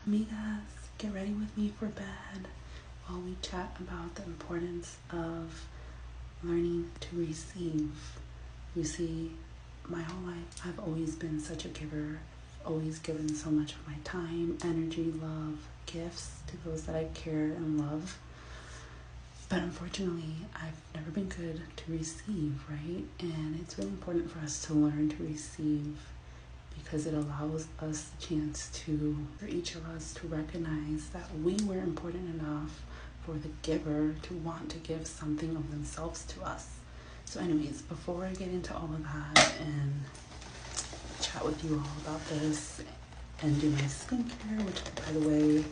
Amigas, get ready with me for bed while we chat about the importance of learning to receive. You see, my whole life I've always been such a giver. I've always given so much of my time, energy, love, gifts to those that I care and love. But unfortunately, I've never been good to receive, right? And it's really important for us to learn to receive, because it allows us the chance for each of us to recognize that we were important enough for the giver to want to give something of themselves to us. So anyways, before I get into all of that and chat with you all about this and do my skincare, which, by the way,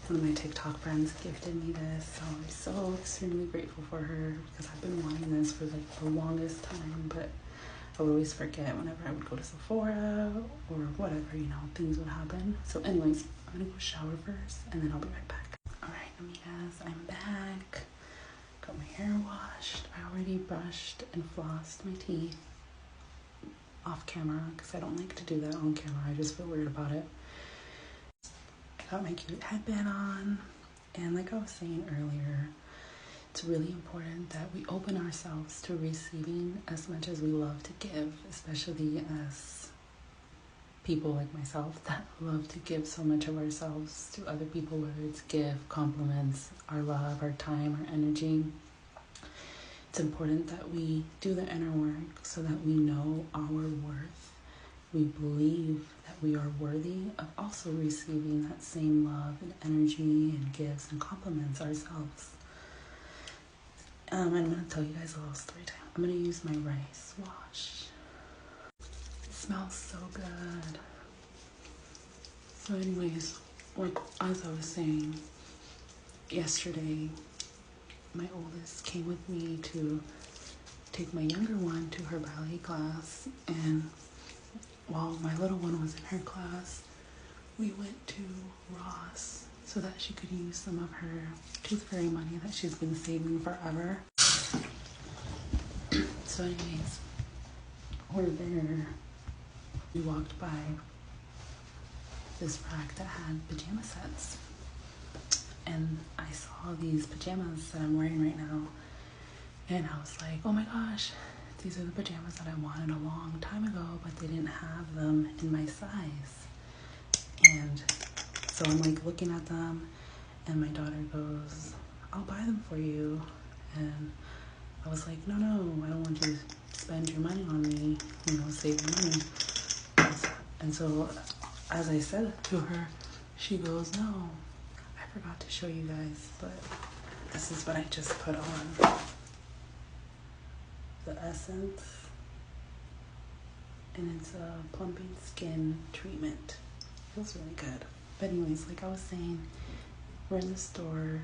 one of my TikTok friends gifted me this, so I'm so extremely grateful for her, because I've been wanting this for like the longest time, but I would always forget whenever I would go to Sephora or whatever, things would happen. So anyways, I'm gonna go shower first and then I'll be right back. Alright, amigas, I'm back. Got my hair washed. I already brushed and flossed my teeth off camera, because I don't like to do that on camera. I just feel weird about it. Got my cute headband on, and like I was saying earlier, it's really important that we open ourselves to receiving as much as we love to give, especially as people like myself that love to give so much of ourselves to other people, whether it's gift, compliments, our love, our time, our energy. It's important that we do the inner work so that we know our worth. We believe that we are worthy of also receiving that same love and energy and gifts and compliments ourselves. I'm going to tell you guys a little story time. I'm going to use my rice wash. It smells so good. So anyways, like as I was saying, yesterday, my oldest came with me to take my younger one to her ballet class, and while my little one was in her class, we went to Ross so that she could use some of her tooth fairy money that she's been saving forever. So anyways, we're there. We walked by this rack that had pajama sets, and I saw these pajamas that I'm wearing right now, and I was like, oh my gosh, these are the pajamas that I wanted a long time ago, but they didn't have them in my size. And so I'm like looking at them, and my daughter goes, I'll buy them for you. And I was like, no, I don't want you to spend your money on me, save money. And so as I said it to her, she goes, no, I forgot to show you guys, but this is what I just put on. The essence, and it's a plumping skin treatment. Feels really good. But anyways, like I was saying, we're in the store.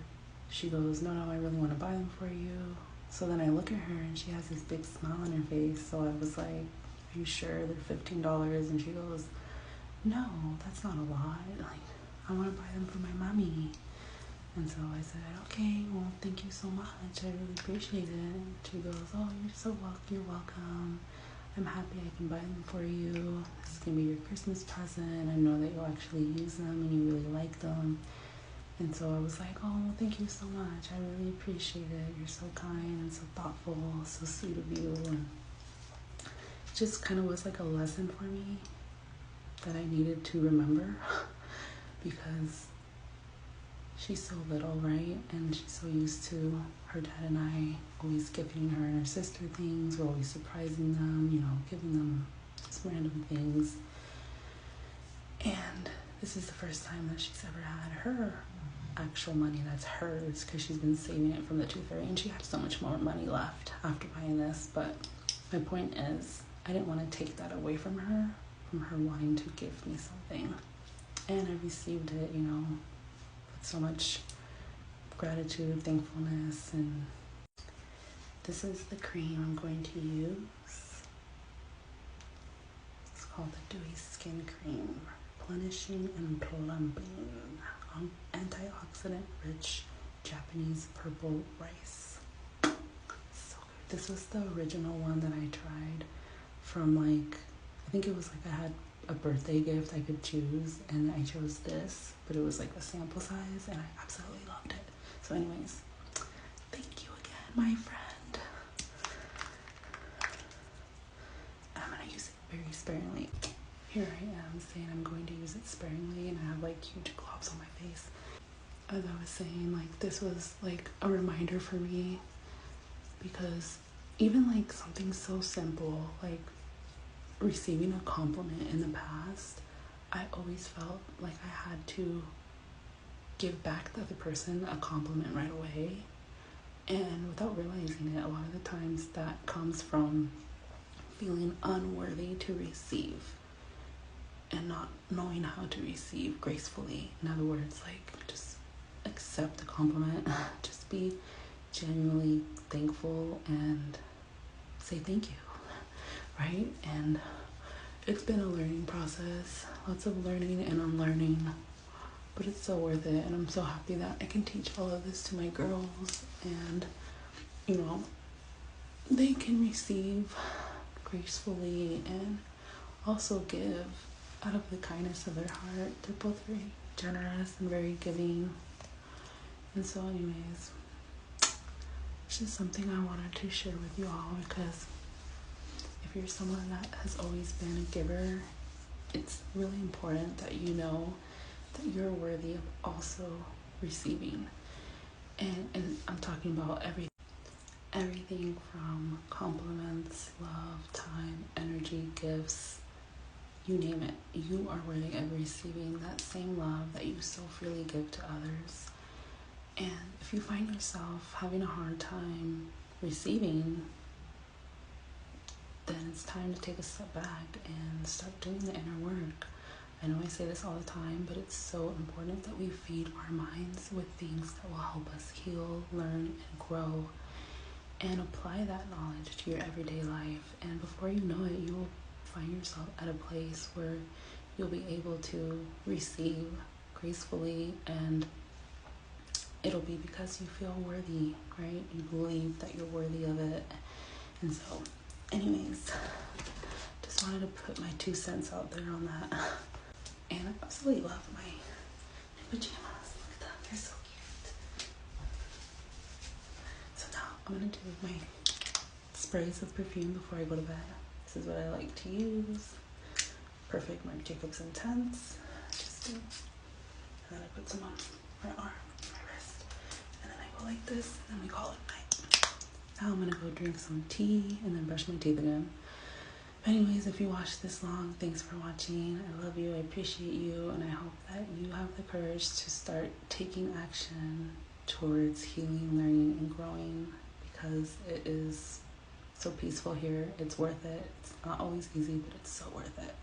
She goes, no, I really want to buy them for you. So then I look at her, and she has this big smile on her face. So I was like, are you sure they're $15? And she goes, no, that's not a lot. Like, I want to buy them for my mommy. And so I said, okay, well, thank you so much. I really appreciate it. And she goes, oh, you're welcome. I'm happy I can buy them for you. This is going to be your Christmas present. I know that you'll actually use them and you really like them. And so I was like, oh, well, thank you so much. I really appreciate it. You're so kind and so thoughtful, so sweet of you. And it just kind of was like a lesson for me that I needed to remember because she's so little, right? And she's so used to her dad and I always gifting her and her sister things. We're always surprising them, giving them just random things. And this is the first time that she's ever had her actual money that's hers, because she's been saving it from the tooth fairy, and she had so much more money left after buying this. But my point is, I didn't want to take that away from her wanting to give me something. And I received it, with so much gratitude, thankfulness. And this is the cream I'm going to use. It's called the Dewy Skin Cream, replenishing and plumping, antioxidant rich Japanese purple rice. So good. This was the original one that I tried from I think it was I had a birthday gift I could choose, and I chose this, but it was like a sample size, and I absolutely loved it. So anyways, thank you again, my friend. I'm gonna use it very sparingly. Here I am saying I'm going to use it sparingly, and I have like huge globs on my face. As I was saying, like, this was like a reminder for me, because even like something so simple like receiving a compliment in the past, I always felt like I had to give back the other person a compliment right away, and without realizing it, a lot of the times that comes from feeling unworthy to receive and not knowing how to receive gracefully. In other words, like, just accept the compliment, just be genuinely thankful and say thank you, right? And it's been a learning process, lots of learning and unlearning, but it's so worth it. And I'm so happy that I can teach all of this to my girls, and you know, they can receive gracefully and also give out of the kindness of their heart. They're both very generous and very giving. And so anyways, it's just something I wanted to share with you all, because if you're someone that has always been a giver, it's really important that you know that you're worthy of also receiving. And I'm talking about everything from compliments, love, time, energy, gifts, you name it. You are worthy of receiving that same love that you so freely give to others. And if you find yourself having a hard time receiving, then it's time to take a step back and start doing the inner work. I know I say this all the time, but it's so important that we feed our minds with things that will help us heal, learn, and grow, and apply that knowledge to your everyday life. And before you know it, you will find yourself at a place where you'll be able to receive gracefully, and it'll be because you feel worthy, right? You believe that you're worthy of it. And so, anyways, just wanted to put my 2 cents out there on that. And I absolutely love my pajamas. Look at them, they're so cute. So now I'm gonna do my sprays of perfume before I go to bed. This is what I like to use. Perfect Marc Jacobs Intense. And then I put some on my arm, my wrist, and then I go like this, and then we call it night. Now I'm gonna go drink some tea and then brush my teeth again. But anyways, if you watched this long, thanks for watching. I love you, I appreciate you, and I hope that you have the courage to start taking action towards healing, learning, and growing, because it is so peaceful here. It's worth it. It's not always easy, but it's so worth it.